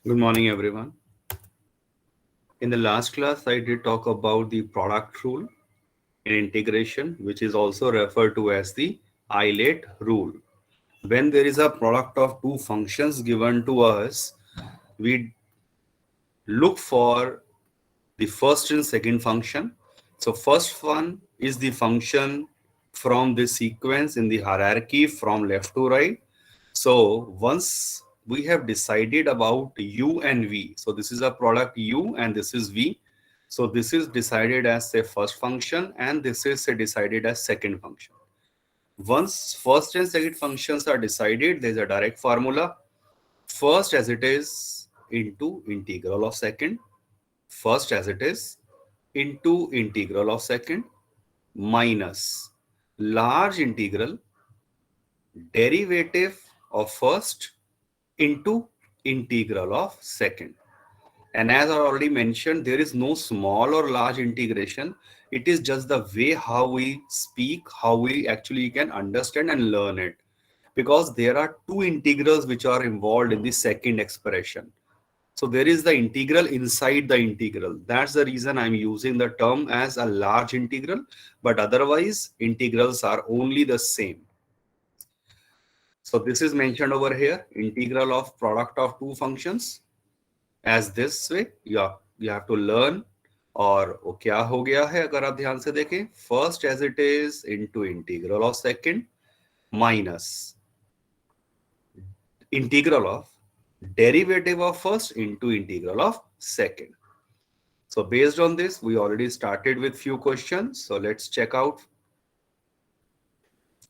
Good morning, everyone. In the last class, I did talk about the product rule in integration, which is also referred to as the Eilert rule. When there is a product of two functions given to us, we look for the first and second function. So first one is the function from the sequence in the hierarchy from left to right. So once we have decided about u and v, so this is a product u and this is v. So this is decided as a first function and this is decided as second function. Once first and second functions are decided, there is a direct formula. First as it is into integral of second. First as it is into integral of second minus large integral derivative of first into integral of second. And as I already mentioned, there is no small or large integration. It is just the way how we speak, how we actually can understand and learn it. Because there are two integrals which are involved in the second expression. So there is the integral inside the integral. That's the reason I'm using the term as a large integral, but otherwise integrals are only the same. So this is mentioned over here, integral of product of two functions as this way. You have to learn और वो क्या हो गया है अगर आप ध्यान से देखें, first as it is into integral of second minus integral of derivative of first into integral of second. So based on this, we already started with few questions. So let's check out.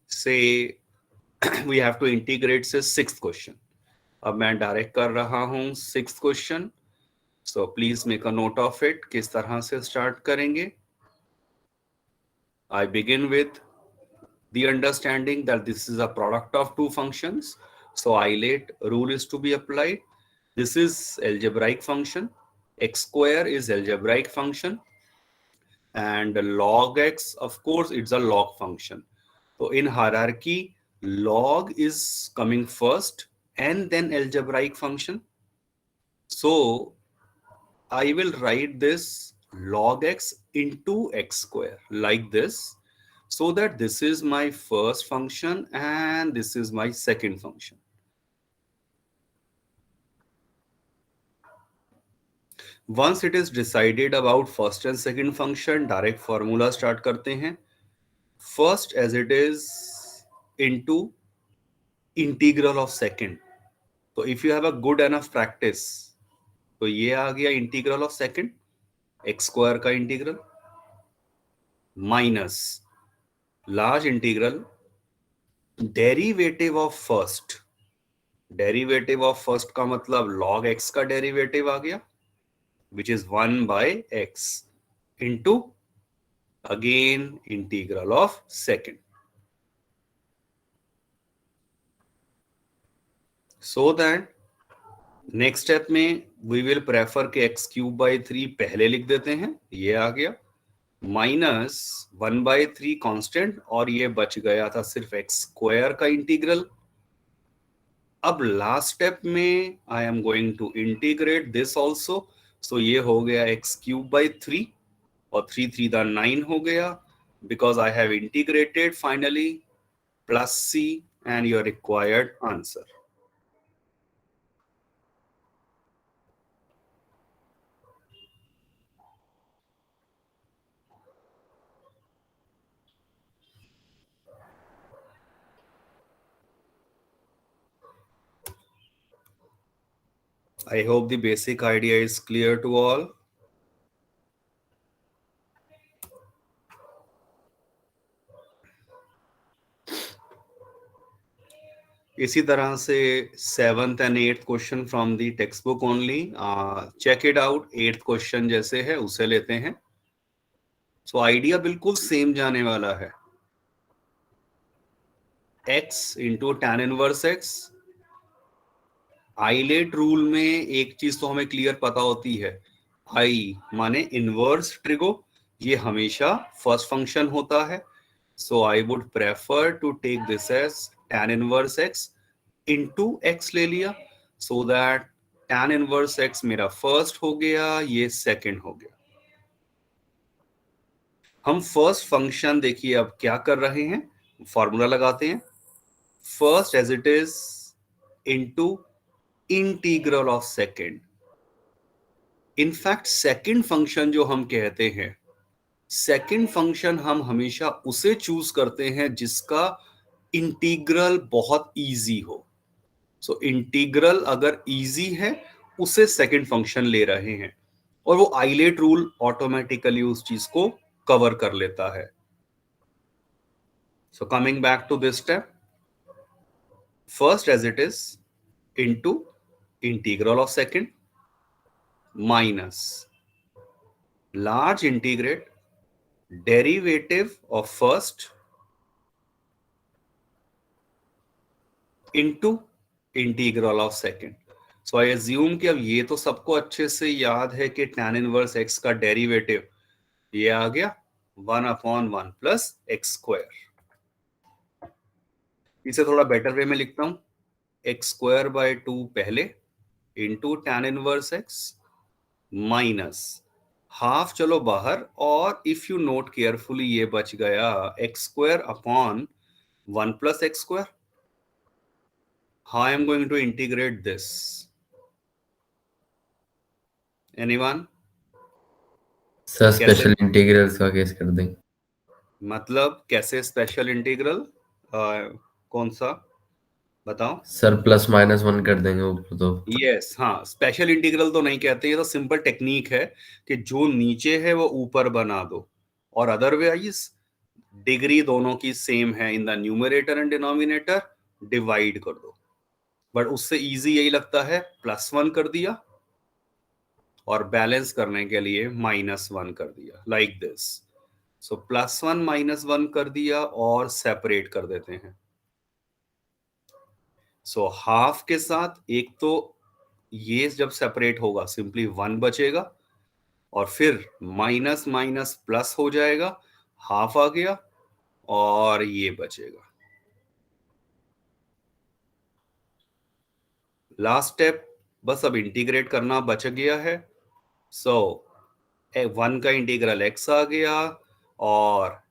Say we have to integrate say sixth question. अब मैं direct कर रहा हूं sixth question. So please make a note of it. किस तरह से start करेंगे? I begin with the understanding that this is a product of two functions. So Eilert rule is to be applied. This is algebraic function. X square is algebraic function. And log x, of course, it's a log function. So in hierarchy, log is coming first and then algebraic function. So I will write this log x into x square like this, so that this is my first function and this is my second function. Once it is decided about first and second function, direct formula start करते हैं. First as it is into integral of second. So if you have a good enough practice, तो ये आ गया integral of second, x square का integral minus large integral derivative of first. Derivative of first का मतलब log x का derivative आ गया, which is 1 by x into again integral of second. So that next step में we will prefer के x cube by 3 पहले लिख देते हैं, ये आ गया माइनस 1 बाई 3 कॉन्स्टेंट और ये बच गया था सिर्फ x स्क्वायर का इंटीग्रल. अब लास्ट स्टेप में I am going to integrate this also. सो ये हो गया x क्यूब बाई 3 और 3 3 दा 9 हो गया because I have integrated finally plus c and your required answer. I hope the basic idea is clear to all. इसी तरह से 7th and 8th question from the text book only. Check it out. 8th question जैसे है उसे लेते हैं. So idea बिल्कुल same जाने वाला है. x into tan inverse x. ILATE rule में एक चीज तो हमें क्लियर पता होती है, आई माने इनवर्स ट्रिगो, ये हमेशा फर्स्ट फंक्शन होता है. So I would prefer to take this as tan inverse x into x ले लिया, so that tan inverse x मेरा फर्स्ट हो गया, ये सेकंड हो गया। हम फर्स्ट फंक्शन देखिए अब क्या कर रहे हैं, फॉर्मूला लगाते हैं। First as it is into integral of second. In fact second function जो हम कहते हैं, सेकंड फंक्शन हम हमेशा उसे चूज करते हैं जिसका इंटीग्रल बहुत इजी हो। सो इंटीग्रल अगर इजी है उसे सेकंड फंक्शन ले रहे हैं, और वो आइलेट रूल ऑटोमेटिकली उस चीज को कवर कर लेता है। So coming back to this step, first as it is into integral of second minus large integrate derivative of first into integral of second. So I assume कि अब ये तो सबको अच्छे से याद है कि tan इनवर्स x का डेरिवेटिव ये आ गया 1/1 प्लस एक्स स्क्वायर। इसे थोड़ा बेटर वे में लिखता हूं, एक्स स्क्वायर बाय 2 पहले into tan inverse x minus half चलो बाहर, और इफ यू नोट केयरफुली ये बच गया x square upon 1 plus x square. How I am going to integrate this, anyone? Sir कैसे? स्पेशल इंटीग्रल्स का केस कर दें। मतलब कैसे स्पेशल इंटीग्रल? कौन सा बताओ? सर प्लस माइनस वन कर देंगे ऊपर तो। यस, हाँ, स्पेशल इंटीग्रल तो नहीं कहते, ये तो सिंपल टेक्निक है कि जो नीचे है वो ऊपर बना दो, और अदरवाइज डिग्री दोनों की सेम है in the numerator and denominator, divide कर दो। बट उससे इजी यही लगता है, +1 कर दिया और बैलेंस करने के लिए -1 कर दिया, लाइक दिस। सो +1 -1 कर दिया और सेपरेट कर देते हैं। सो हाफ के साथ एक तो ये जब सेपरेट होगा सिंपली 1 बचेगा, और फिर माइनस माइनस प्लस हो जाएगा, हाफ आ गया और ये बचेगा। लास्ट स्टेप, बस अब इंटीग्रेट करना बच गया है। सो 1 का इंटीग्रल x आ गया, और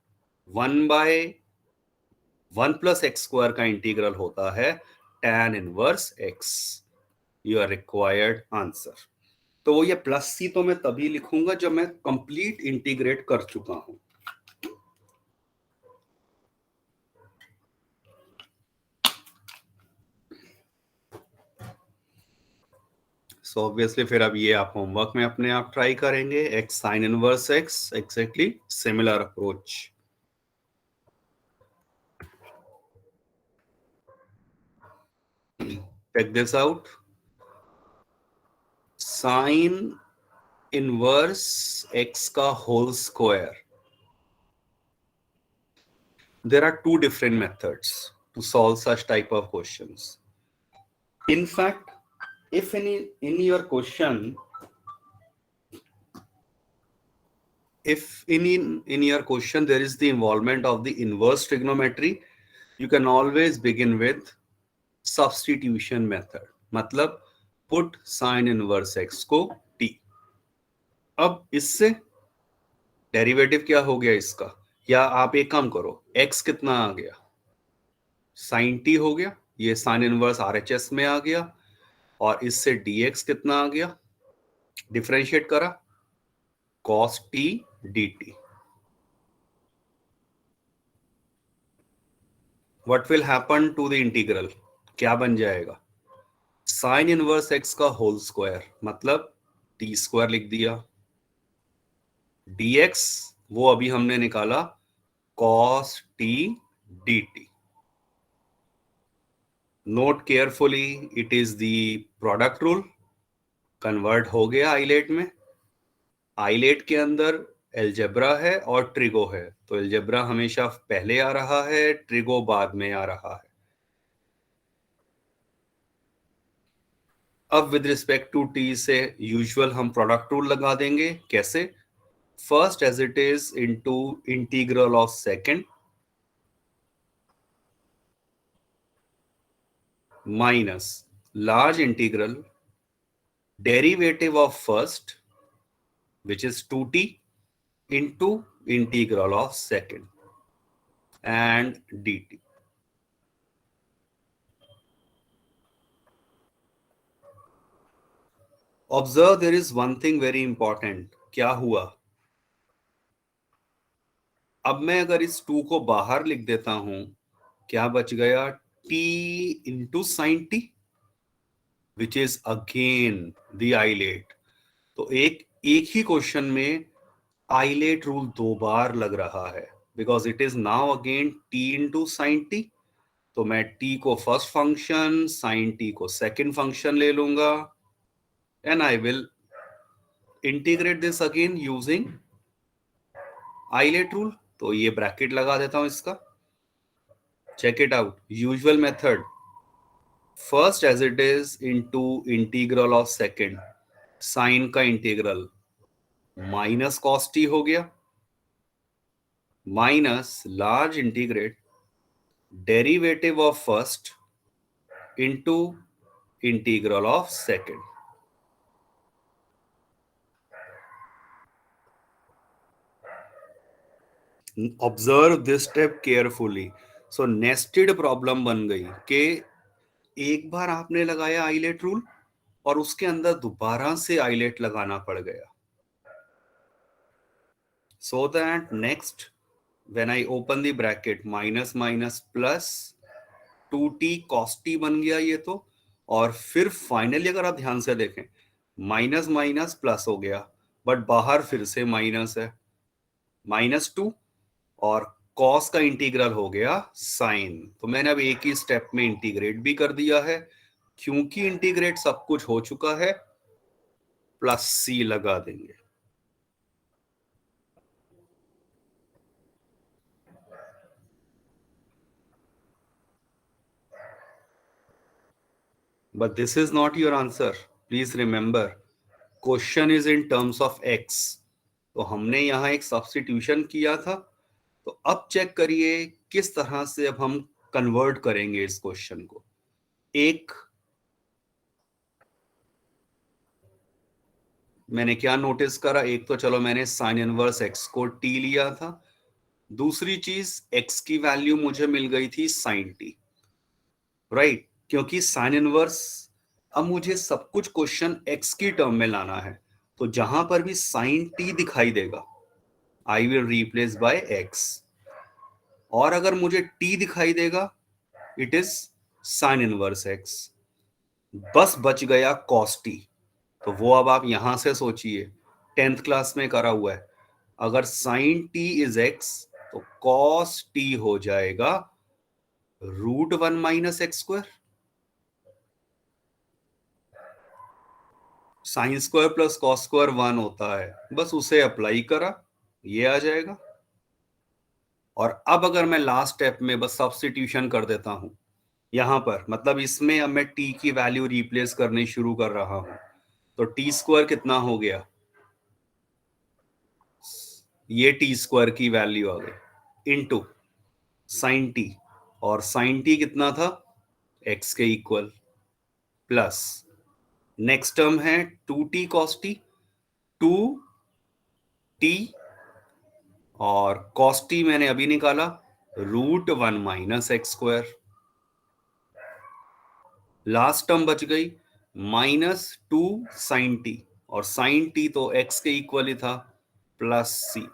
1/1 प्लस एक्स स्क्वायर का इंटीग्रल होता है tan inverse x, your required answer. तो वो ये प्लस सी तो मैं तभी लिखूंगा जब मैं कंप्लीट इंटीग्रेट कर चुका हूं। सो ऑब्वियसली फिर अब ये आप होमवर्क में अपने आप ट्राई करेंगे, x sine inverse x, exactly similar approach. check this out, sine inverse x का whole square. there are two different methods to solve such type of questions. In fact, if in your question, if in your question there is the involvement of the inverse trigonometry, you can always begin with substitution method, मतलब put sin inverse x को t। अब इससे derivative क्या हो गया इसका, या आप एक काम करो, x कितना आ गया, sin t हो गया, ये sin इनवर्स RHS में आ गया, और इससे dx कितना आ गया, डिफरेंशिएट करा, cos t dt। What will happen to the integral, क्या बन जाएगा, साइन इनवर्स x का होल स्क्वायर, मतलब t स्क्वायर लिख दिया, dx वो अभी हमने निकाला cos t dt। Note carefully, it is the product rule, convert हो गया आइलेट में। आइलेट के अंदर एलजेब्रा है और ट्रिगो है, तो एलजेब्रा हमेशा पहले आ रहा है, ट्रिगो बाद में आ रहा है। अब विद रिस्पेक्ट टू टी से यूजुअल हम प्रोडक्ट रूल लगा देंगे, कैसे, first as it is into integral of second minus large integral derivative of first, which is 2t, into integral of second and dt. Observe, there is one thing very important. क्या हुआ? अब मैं अगर इस 2 को बाहर लिख देता हूं, क्या बच गया? t into sine t, which is again the ILATE. तो एक एक ही क्वेश्चन में आइलेट रूल 2 बार लग रहा है, because it is now again t into sine t. तो मैं t को फर्स्ट फंक्शन, साइन टी को सेकेंड फंक्शन ले लूंगा, and I will integrate this again using ILATE rule. तो ये ब्रैकेट लगा देता हूं इसका. Check it out. Usual method, first as it is into integral of second, sine का इंटीग्रल माइनस कॉस टी हो गया, minus large integrate derivative of first into integral of second. Observe this step carefully. So nested problem बन गई कि एक बार आपने लगाया islet rule और उसके अंदर दोबारा से आइलेट लगाना पड़ गया. So that next when I open the bracket, minus minus plus 2t cos t बन गया ये तो. और फिर फाइनली अगर आप ध्यान से देखें, माइनस माइनस प्लस हो गया, बट बाहर फिर से माइनस है, -2, और कॉस का इंटीग्रल हो गया साइन. तो मैंने अब एक ही स्टेप में इंटीग्रेट भी कर दिया है. क्योंकि इंटीग्रेट सब कुछ हो चुका है, प्लस सी लगा देंगे. But this is not your answer. Please remember, question is in terms of x. तो हमने यहां एक सब्स्टिट्यूशन किया था. तो अब चेक करिए किस तरह से अब हम कन्वर्ट करेंगे इस क्वेश्चन को. एक, मैंने क्या नोटिस करा? एक तो चलो मैंने साइन इनवर्स x को t लिया था. दूसरी चीज, x की वैल्यू मुझे मिल गई थी साइन टी, राइट? क्योंकि साइन इनवर्स, अब मुझे सब कुछ क्वेश्चन x की टर्म में लाना है. तो जहां पर भी साइन टी दिखाई देगा, I will replace by x. और अगर मुझे t दिखाई देगा, it is sine inverse x. बस बच गया cos t. तो वो अब आप यहां से सोचिए, 10th क्लास में करा हुआ है. अगर साइन t इज x, तो cos t हो जाएगा √1 minus x square. Sine square plus cos square 1 होता है, बस उसे अप्लाई करा, ये आ जाएगा. और अब अगर मैं लास्ट स्टेप में बस सब्स्टिट्यूशन कर देता हूं यहां पर, मतलब इसमें अब मैं t की वैल्यू रिप्लेस करनी शुरू कर रहा हूं. तो टी स्क्वायर कितना हो गया? ये टी स्क्वायर की वैल्यू आ गई इनटू साइन टी. और साइन टी कितना था? x के इक्वल, प्लस नेक्स्ट टर्म है 2t cos t, 2t, और cos t मैंने अभी निकाला √1 minus x square. Last term बच गई -2 साइन टी, और साइन टी तो x के इक्वल ही था, plus c,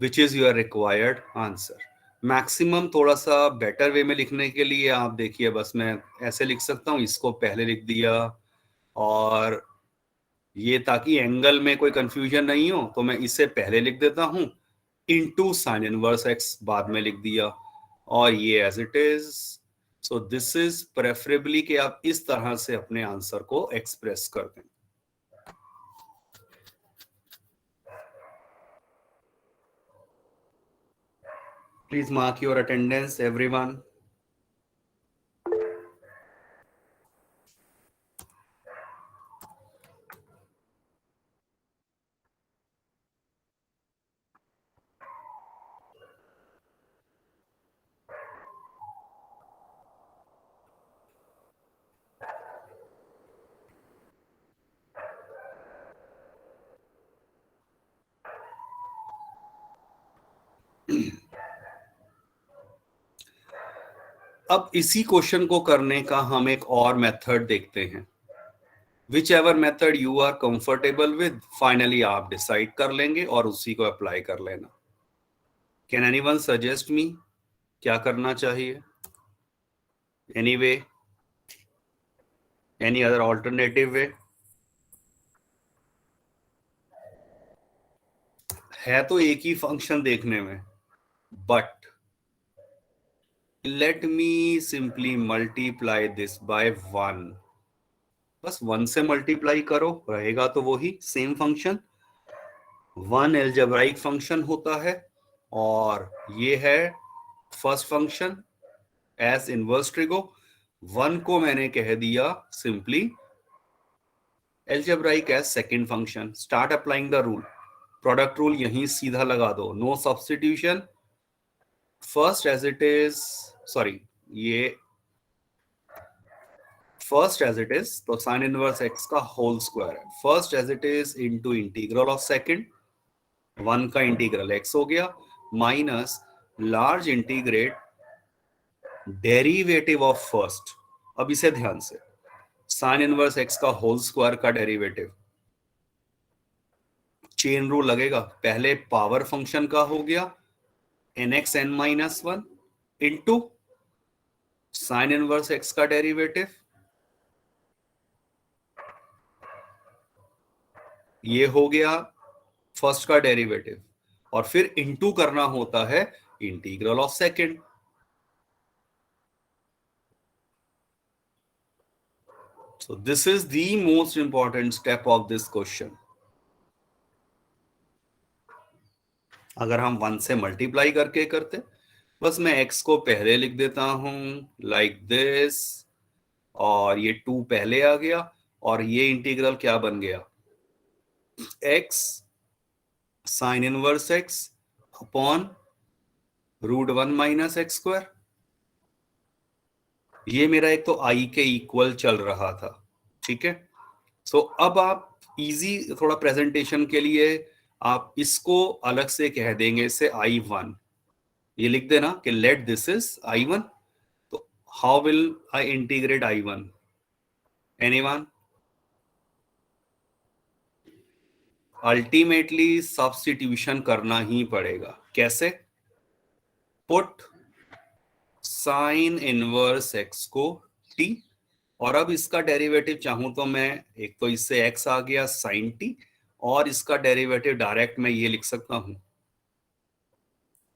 which is your required answer. Maximum थोड़ा सा बेटर वे में लिखने के लिए आप देखिए, बस मैं ऐसे लिख सकता हूं, इसको पहले लिख दिया, और ये ताकि एंगल में कोई कंफ्यूजन नहीं हो, तो मैं इसे पहले लिख देता हूं, इनटू साइन इनवर्स एक्स बाद में लिख दिया, और ये as it is. So this is preferably कि आप इस तरह से अपने आंसर को एक्सप्रेस कर दें. Please mark your attendance everyone. अब इसी क्वेश्चन को करने का हम एक और मेथड देखते हैं। Which ever method you are comfortable with, finally आप डिसाइड कर लेंगे और उसी को अप्लाई कर लेना। कैन एनीवन सजेस्ट मी, क्या करना चाहिए? Any way, any other alternative way? है तो एक ही फंक्शन देखने में, but let me simply multiply this by 1। बस 1 से मल्टीप्लाई करो, रहेगा तो वही सेम फंक्शन। 1 एल्जेब्राइक फंक्शन होता है और ये है first function as inverse trigo. 1 को मैंने कह दिया simply algebraic as second function. Start applying the rule, product rule यहीं सीधा लगा दो, no substitution. First as it is, sorry, ये फर्स्ट एज इट इज, तो साइन इनवर्स एक्स का होल स्क्वायर है। First as it is into integral of second, 1 का integral x हो गया, minus large integrate derivative of first. अब इसे ध्यान से, साइन इनवर्स एक्स का होल स्क्वायर का डेरिवेटिव, चेन रूल लगेगा। पहले पावर फंक्शन का हो गया nx(n-1) into sine inverse x का डेरिवेटिव, ये हो गया फर्स्ट का डेरिवेटिव, और फिर इंटू करना होता है integral of second. So this is the most important step of this question. अगर हम 1 से मल्टीप्लाई करके करते, बस मैं x को पहले लिख देता हूं लाइक दिस, और ये 2 पहले आ गया, और ये इंटीग्रल क्या बन गया, x sine inverse x upon √1 minus x square. ये मेरा एक तो i के इक्वल चल रहा था, ठीक है। सो अब आप इजी थोड़ा प्रेजेंटेशन के लिए आप इसको अलग से कह देंगे, इसे I1, ये लिख देना कि लेट दिस इज I1। तो how will I integrate I1? Anyone? Ultimately substitution करना ही पड़ेगा। कैसे? पुट साइन इनवर्स एक्स को t, और अब इसका डेरिवेटिव चाहूं तो मैं, एक तो इससे x आ गया साइन t, और इसका डेरिवेटिव डायरेक्ट मैं ये लिख सकता हूं।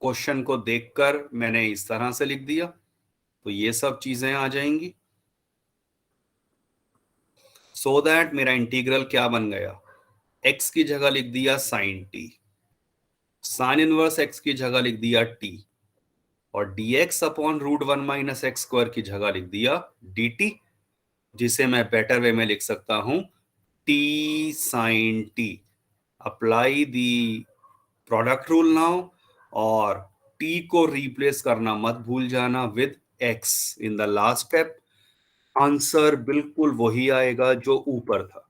क्वेश्चन को देखकर मैंने इस तरह से लिख दिया, तो ये सब चीजें आ जाएंगी। सो दैट मेरा इंटीग्रल क्या बन गया, x की जगह लिख दिया sine t, sine inverse x की जगह लिख दिया t, और dx upon √1 minus x square की जगह लिख दिया dt, जिसे मैं बेटर वे में लिख सकता हूं t sine t। Apply the product rule now, और t को रिप्लेस करना मत भूल जाना with x in the last step. Answer बिल्कुल वही आएगा जो ऊपर था।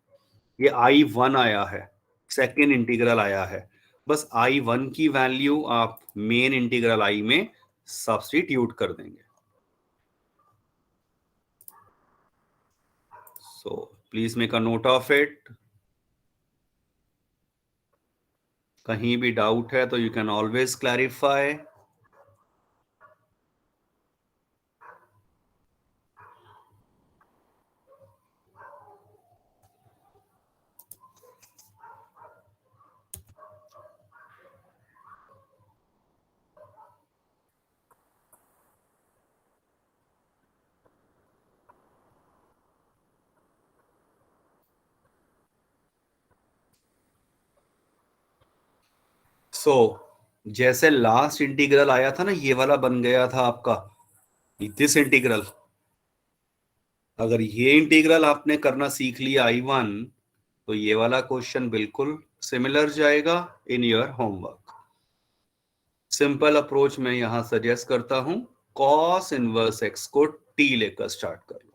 ये I1 आया है, सेकेंड इंटीग्रल आया है, बस I1 की वैल्यू आप मेन इंटीग्रल I में सब्स्टिट्यूट कर देंगे। So please make a note of it. कहीं भी डाउट है तो यू कैन ऑलवेज क्लैरिफाई। सो जैसे लास्ट इंटीग्रल आया था ना, ये वाला बन गया था आपका दिस इंटीग्रल। अगर ये इंटीग्रल आपने करना सीख लिया I1, तो ये वाला क्वेश्चन बिल्कुल सिमिलर जाएगा in your homework. Simple approach मैं यहां सजेस्ट करता हूं, कॉस इनवर्स एक्स को t लेकर स्टार्ट कर लो।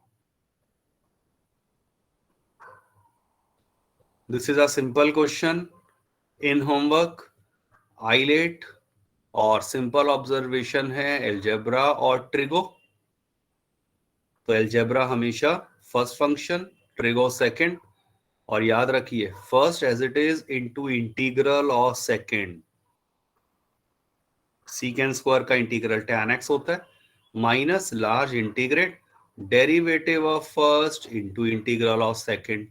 This is a simple question in homework, ILATE और सिंपल ऑब्जर्वेशन है एल्जेब्रा और ट्रिगो। तो एल्जेब्रा हमेशा फर्स्ट फंक्शन, ट्रिगो सेकंड। और याद रखिए first as it is into integral और सेकंड। सीकेंड स्क्वायर का इंटीग्रल tan x होता है minus large integrate derivative of first into integral of second.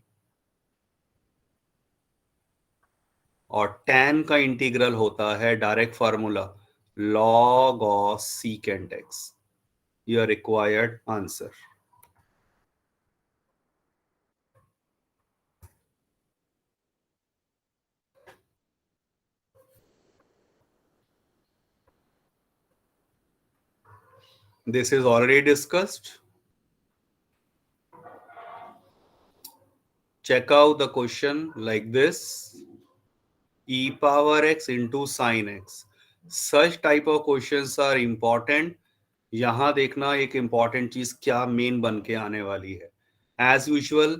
और tan का इंटीग्रल होता है direct formula log of सीकेंड x। Your required answer. This is already discussed. Check out the question like this: e power x into sin x. Such type of questions are important. यहां देखना एक important चीज क्या main बन के आने वाली है। As usual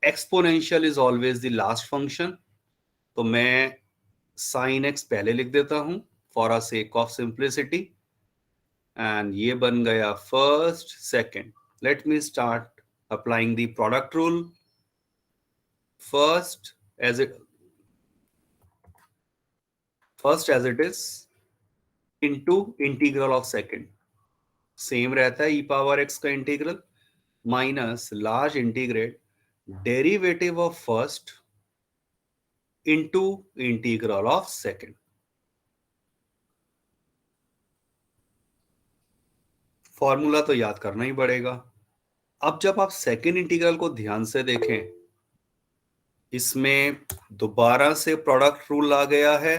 exponential is always the last function. तो मैं साइन एक्स पहले लिख देता हूं for a sake of simplicity. And ये बन गया first second. Let me start applying the product rule. First as it is into integral of second same रहता है ई पावर एक्स का integral minus large integrate derivative of first into integral of second. Formula तो याद करना ही पड़ेगा। अब जब आप सेकंड इंटीग्रल को ध्यान से देखें, इसमें दोबारा से प्रोडक्ट रूल आ गया है।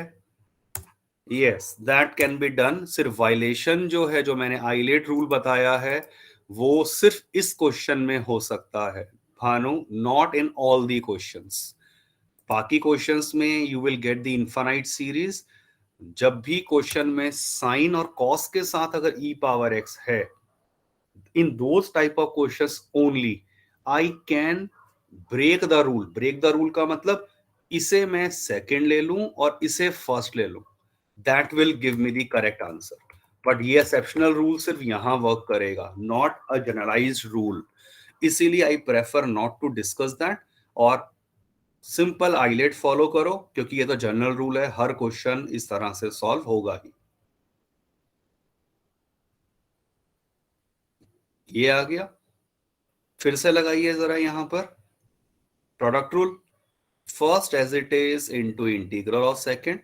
Yes that can be done. सिर्फ वायलेशन जो है, जो मैंने आइलेट रूल बताया है, वो सिर्फ इस क्वेश्चन में हो सकता है Bhanu, not in all the questions. बाकी क्वेश्चंस में you will get the infinite series. जब भी क्वेश्चन में साइन और कॉस के साथ अगर ई पावर एक्स है, in those type of questions only I can break the rule. Break the rule का मतलब इसे मैं सेकंड ले लूं और इसे फर्स्ट ले लूं, that will give me the correct answer. But ये एक्सेप्शनल रूल सिर्फ यहां वर्क करेगा, नॉट अ जनरलाइज्ड रूल। इसीलिए I prefer not to discuss that और सिंपल आइलेट फॉलो करो, क्योंकि ये तो जनरल रूल है, हर क्वेश्चन इस तरह से सॉल्व होगा ही। ये आ गया। फिर से लगाइए जरा यहां पर product rule. First as it is into integral of second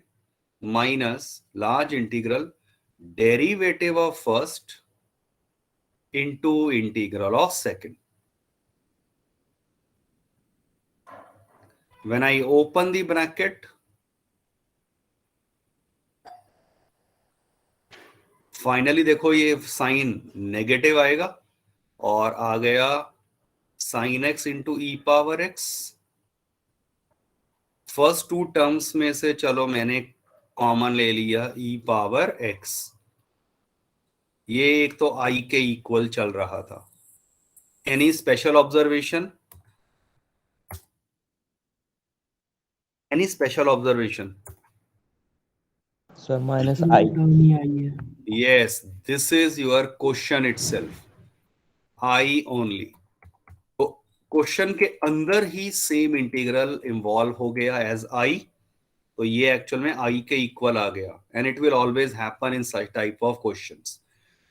minus large integral derivative of first into integral of second. When I open the bracket, finally देखो ये साइन नेगेटिव आएगा और आ गया sine x into e power x. First two terms में से चलो मैंने कॉमन ले लिया ई पावर एक्स। ये एक तो आई के इक्वल चल रहा था। Any special observation? Any special observation? Sir minus I. Yes, this is your question itself, I only. तो क्वेश्चन के अंदर ही सेम इंटीग्रल इन्वॉल्व हो गया एज आई, तो ये एक्चुअल में आई के इक्वल आ गया। And it will always happen in such type of questions.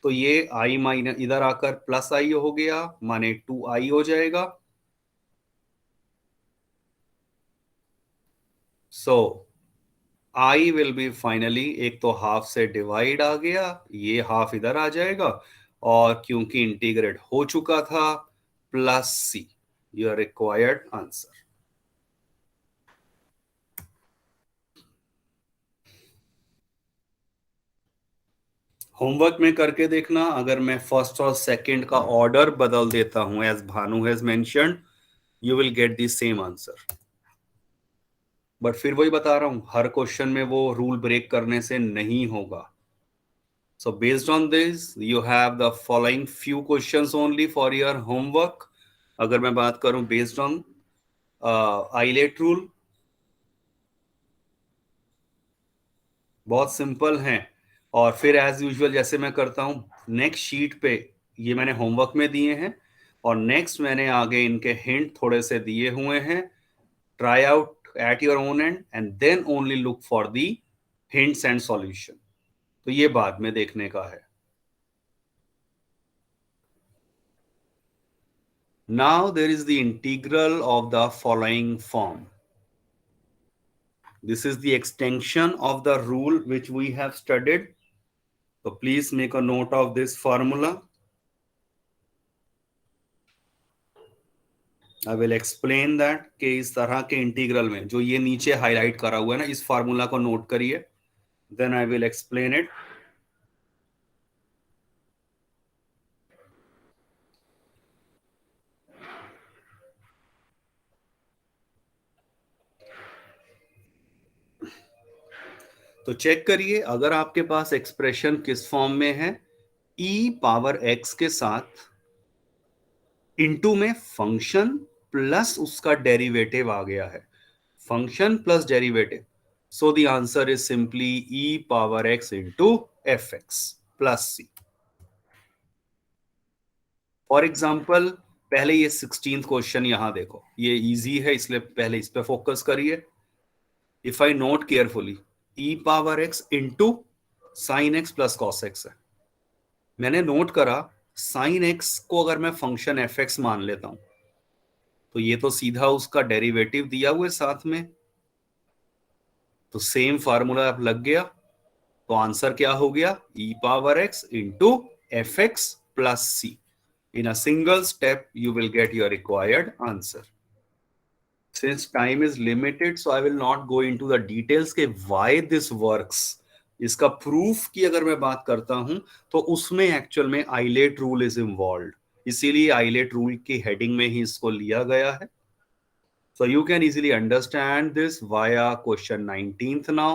तो ये आई माइनस इधर आकर प्लस आई हो गया, माने 2i हो जाएगा। सो आई विल बी फाइनली, एक तो हाफ से डिवाइड आ गया, ये हाफ इधर आ जाएगा, और क्योंकि इंटीग्रेट हो चुका था plus c, your required answer. Homework में करके देखना, अगर मैं फर्स्ट और सेकंड का ऑर्डर बदल देता हूं as Bhanu has mentioned, you will get the same answer. But फिर वही बता रहा हूं, हर क्वेश्चन में वो रूल ब्रेक करने से नहीं होगा। So based on this you have the following few questions only for your homework. अगर मैं बात करूं बेस्ड ऑन आइलेट रूल, बहुत सिंपल हैं। और फिर एज यूजुअल जैसे मैं करता हूँ, नेक्स्ट शीट पे ये मैंने होमवर्क में दिए हैं और नेक्स्ट मैंने आगे इनके हिंट थोड़े से दिए हुए हैं। Try out at your own and and then only look for the hints and solution. तो ये बाद में देखने का है। Now there is the integral of the following form. This is the extension of the rule which we have studied. So please make a note of this formula. I will explain that कि इस तरह के integral में जो ये नीचे highlight करा हुआ है ना, इस फार्मूला को नोट करिए, then I will explain it. तो चेक करिए, अगर आपके पास एक्सप्रेशन किस फॉर्म में है, e पावर x के साथ इनटू में फंक्शन प्लस उसका डेरिवेटिव आ गया है, function plus derivative. So the answer is simply e power x into F x plus c. For example पहले ये 16th क्वेश्चन यहां देखो, ये इजी है इसलिए पहले इस पे फोकस करिए। If I note carefully, e power x into sine x plus cos x है। मैंने नोट करा साइन एक्स को अगर मैं फंक्शन एफ एक्स मान लेता हूं तो ये तो सीधा उसका डेरिवेटिव दिया हुआ है साथ में, तो सेम फार्मूला अब लग गया। तो आंसर क्या हो गया, e power x into F x plus c. In a single step you will get your required answer. Since time is limited, so I will not go into the details के why this works। इसका proof की अगर मैं बात करता हूं तो उसमें एक्चुअल में आइलेट रूल इज इन्वॉल्व, इसीलिए आइलेट रूल की हेडिंग में ही इसको लिया गया है। So you can easily understand this via question 19th now.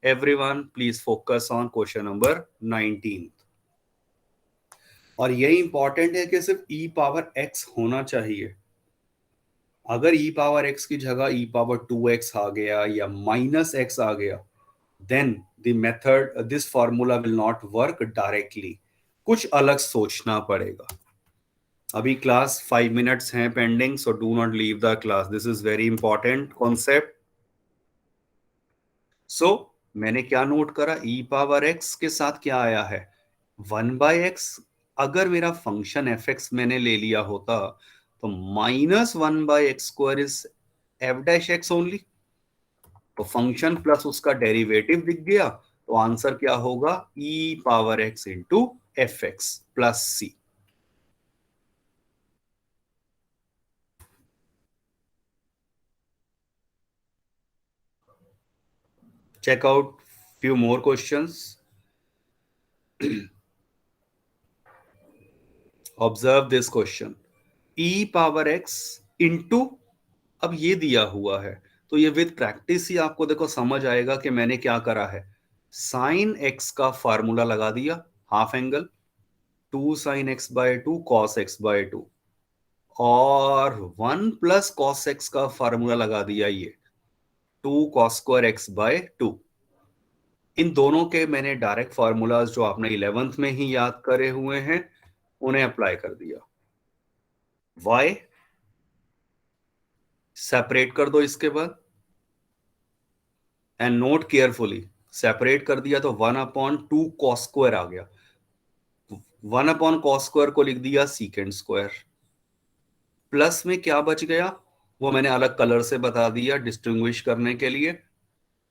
Everyone, please focus on question number 19th. और यही इंपॉर्टेंट है कि सिर्फ e पावर x होना चाहिए। अगर e पावर x की जगह e पावर 2x आ गया या माइनस x आ गया, then the method, this formula will not work directly। कुछ अलग सोचना पड़ेगा। अभी क्लास 5 मिनट्स हैं pending, so do not leave the class, this is very important concept. So मैंने क्या नोट करा, e पावर x के साथ क्या आया है, 1/x। अगर मेरा फंक्शन एफ एक्स मैंने ले लिया होता तो -1/x² is f dash x only. तो फंक्शन प्लस उसका डेरिवेटिव दिख गया, तो आंसर क्या होगा, e power x into F x plus c. Check out few more questions. Observe this question. E power x into, अब ये दिया हुआ है तो ये विद प्रैक्टिस ही आपको देखो समझ आएगा कि मैंने क्या करा है। साइन x का फार्मूला लगा दिया, half angle 2 sine x by 2 cos x by 2, और 1 प्लस कॉस एक्स का फार्मूला लगा दिया ये 2 कॉस स्क्वायर एक्स बाय 2। इन दोनों के मैंने डायरेक्ट फार्मूलाज जो आपने 11th में ही याद करे हुए हैं उन्हें अप्लाई कर दिया। y सेपरेट कर दो इसके बाद, एंड नोट केयरफुली, सेपरेट कर दिया तो 1/2 कॉस स्क्वायर आ गया, 1/cos स्क्वायर को लिख दिया सीकेंड स्क्वायर। प्लस में क्या बच गया वो मैंने अलग कलर से बता दिया डिस्टिंग्विश करने के लिए,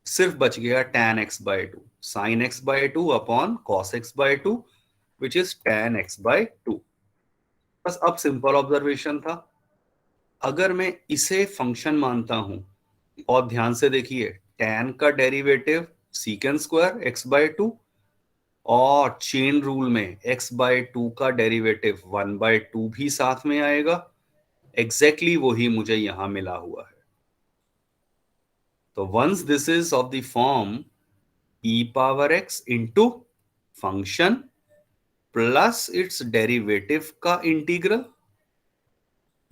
सिर्फ बच गया tan x by 2, sin x by 2 upon cos x by 2 which is tan x by 2। बस अब सिंपल ऑब्जर्वेशन था, अगर मैं इसे फंक्शन मानता हूं और ध्यान से देखिए tan का derivative second square x by 2 और चेन रूल में x बाय 2 का डेरिवेटिव 1/2 भी साथ में आएगा, एग्जैक्टली वही मुझे यहां मिला हुआ है। तो once this is of the form e power x into function plus its derivative का integral,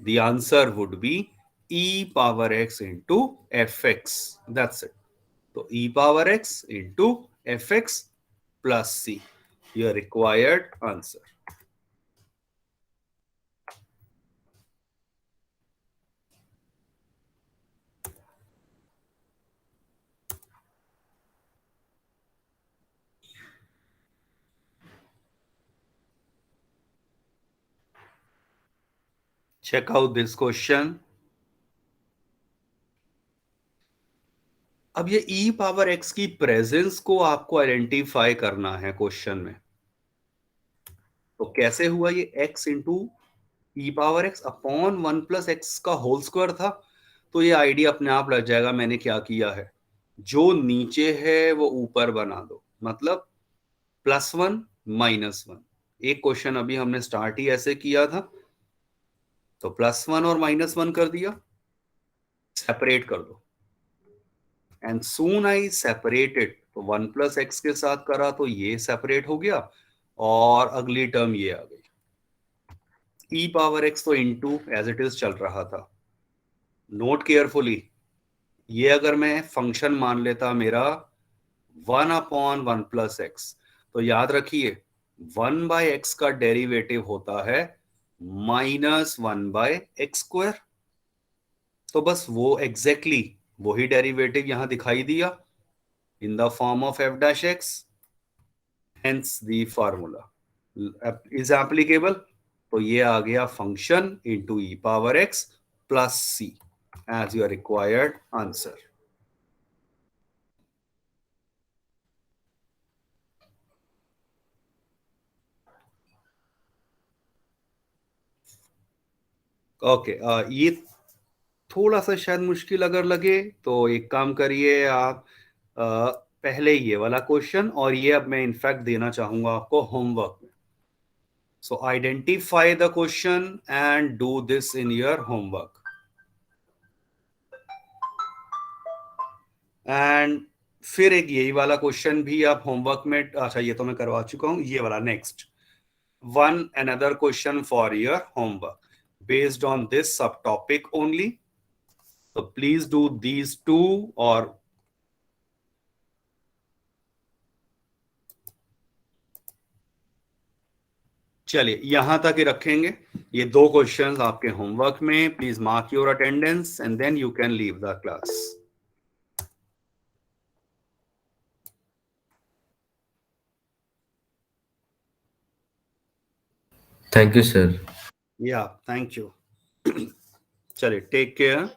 the answer would be e power x into F X, that's it. तो e power x into fx plus c, your required answer. Check out this question. अब ये e power x की presence को आपको identify करना है question में. तो कैसे हुआ ये x into e power x upon 1 plus x का होल स्क्वायर था. तो ये आइडिया अपने आप लग जाएगा मैंने क्या किया है. जो नीचे है वो ऊपर बना दो, मतलब +1 -1. एक क्वेश्चन अभी हमने स्टार्ट ही ऐसे किया था, तो +1 और -1 कर दिया, सेपरेट कर दो. एंड सून आई सेपरेटेड, तो 1 प्लस एक्स के साथ करा तो ये सेपरेट हो गया और अगली टर्म ये आ गई. ई पावर एक्स तो इनटू एज इट इज चल रहा था. नोट केयरफुली, ये अगर मैं फंक्शन मान लेता मेरा 1/1 प्लस एक्स, तो याद रखिए 1/x का डेरिवेटिव होता है -1/x². तो बस वो एग्जैक्टली वही डेरिवेटिव यहां दिखाई दिया in the form of f dash x. Hence the formula is applicable. तो ये आ गया function into e power x plus c as your required answer. Okay, ये थोड़ा सा शायद मुश्किल अगर लगे तो एक काम करिए आप, पहले ये वाला क्वेश्चन और ये अब मैं इनफैक्ट देना चाहूंगा आपको होमवर्क में. सो identify the question and do this in your homework. And फिर एक यही वाला क्वेश्चन भी आप होमवर्क में, अच्छा ये तो मैं करवा चुका हूं, ये वाला next one another question for your homework based on this subtopic only. So please do these two, or चलिए यहां तक ही रखेंगे. ये दो क्वेश्चंस आपके होमवर्क में. Please mark your attendance and then you can leave the class. Thank you sir. Yeah thank you. चलिए take care.